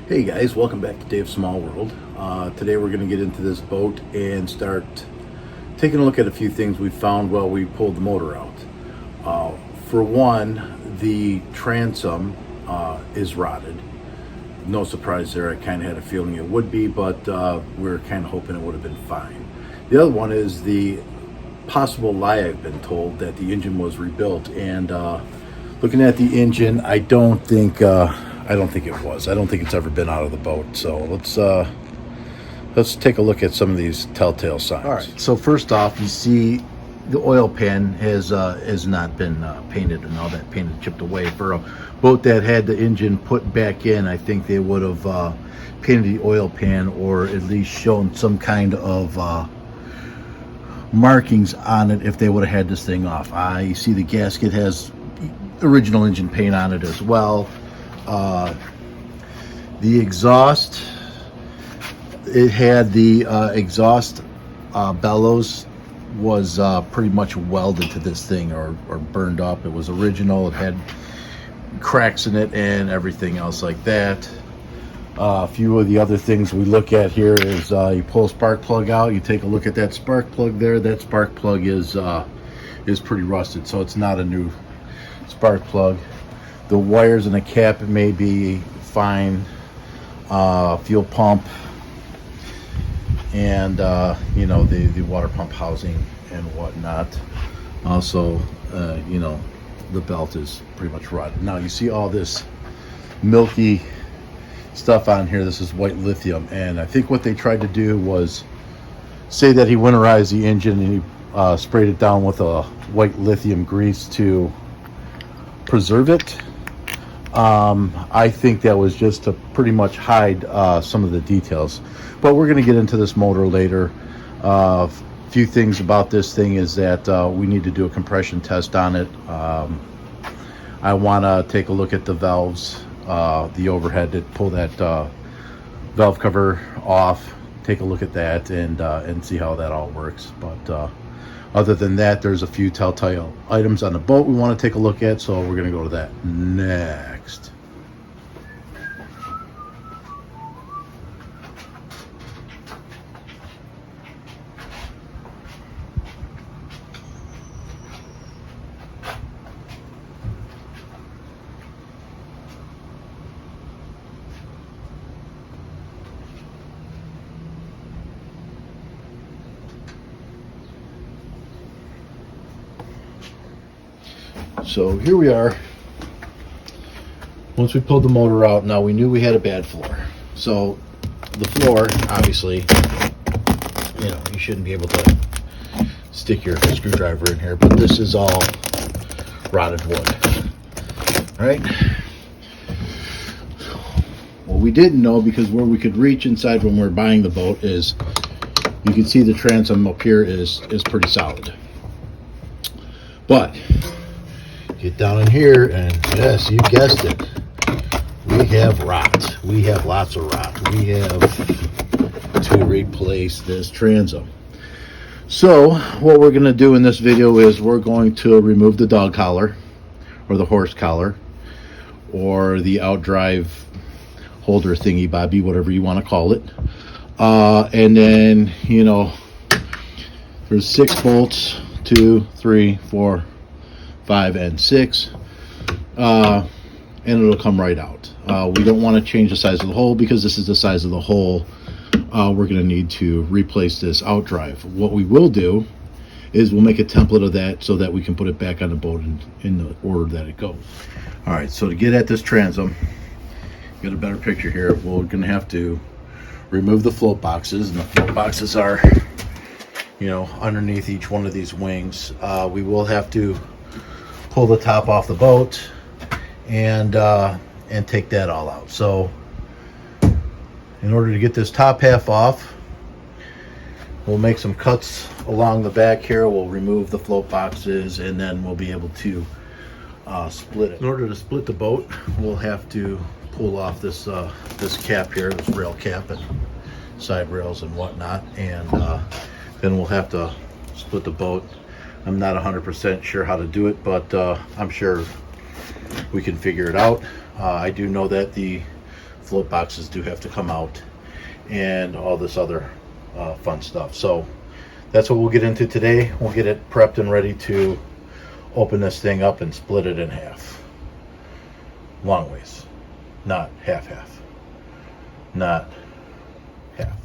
Hey guys, welcome back to Dave's Small World. Today we're going to get into this boat and start taking a look at a few things we found while we pulled the motor out. For one, the transom is rotted. No surprise there, I kind of had a feeling it would be, but we were kind of hoping it would have been fine. The other one is the possible lie I've been told that the engine was rebuilt, and looking at the engine, I don't think it was. I don't think it's ever been out of the boat. So let's take a look at some of these telltale signs. All right. So first off, you see the oil pan has not been painted, and all that paint chipped away. For a boat that had the engine put back in, I think they would have painted the oil pan, or at least shown some kind of markings on it if they would have had this thing off. I see the gasket has original engine paint on it as well. The exhaust, it had the exhaust bellows was pretty much welded to this thing, or burned up. It was original. It had cracks in it and everything else like that. A few of the other things we look at here is you pull a spark plug out, you take a look at that spark plug there. That spark plug is pretty rusted, so it's not a new spark plug. The wires and the cap may be fine. Fuel pump and the water pump housing and whatnot. Also, the belt is pretty much rotted. Now you see all this milky stuff on here. This is white lithium, and I think what they tried to do was say that he winterized the engine and he sprayed it down with a white lithium grease to preserve it. I think that was just to pretty much hide some of the details, but we're going to get into this motor later. A few things about this thing is that we need to do a compression test on it. I want to take a look at the valves, the overhead, to pull that valve cover off, take a look at that, and see how that all works. But other than that, there's a few telltale items on the boat we want to take a look at, so we're going to go to that next. So here we are. Once we pulled the motor out, now we knew we had a bad floor. So the floor, obviously, you shouldn't be able to stick your screwdriver in here, but this is all rotted wood. All right. What we didn't know, because where we could reach inside when we were buying the boat, is you can see the transom up here is pretty solid. But get down in here, and yes, you guessed it, we have rot. We have lots of rot. We have to replace this transom. So what we're going to do in this video is we're going to remove the dog collar, or the horse collar, or the outdrive holder thingy bobby, whatever you want to call it. And then, there's 6 bolts, 2, 3, 4, 5, and 6, and it'll come right out. We don't want to change the size of the hole, because this is the size of the hole. We're going to need to replace this outdrive. What we will do is we'll make a template of that so that we can put it back on the boat in the order that it goes. All right, so to get at this transom, get a better picture here, we're going to have to remove the float boxes, and the float boxes are underneath each one of these wings. We will have to pull the top off the boat and take that all out. So in order to get this top half off, we'll make some cuts along the back here. We'll remove the float boxes, and then we'll be able to split it. In order to split the boat, we'll have to pull off this cap here, this rail cap and side rails and whatnot, and then we'll have to split the boat. I'm not 100% sure how to do it, but I'm sure we can figure it out. I do know that the float boxes do have to come out, and all this other fun stuff. So that's what we'll get into today. We'll get it prepped and ready to open this thing up and split it in half. Long ways, not half, not half.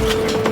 it.